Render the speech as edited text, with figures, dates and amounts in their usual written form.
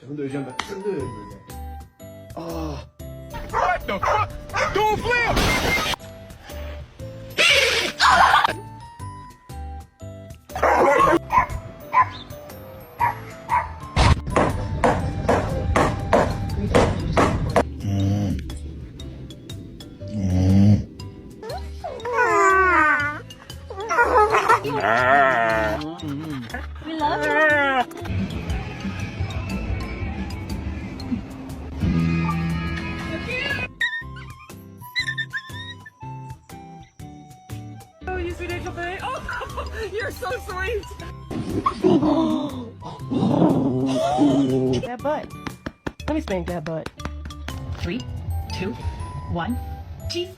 손도 요즘 손도 요즘. 아. What the fuck? Don't flip! We love you. Oh, you sweet angel thing. Oh, you're so sweet. That butt. Let me spank that butt. 3, 2, 1. Cheese.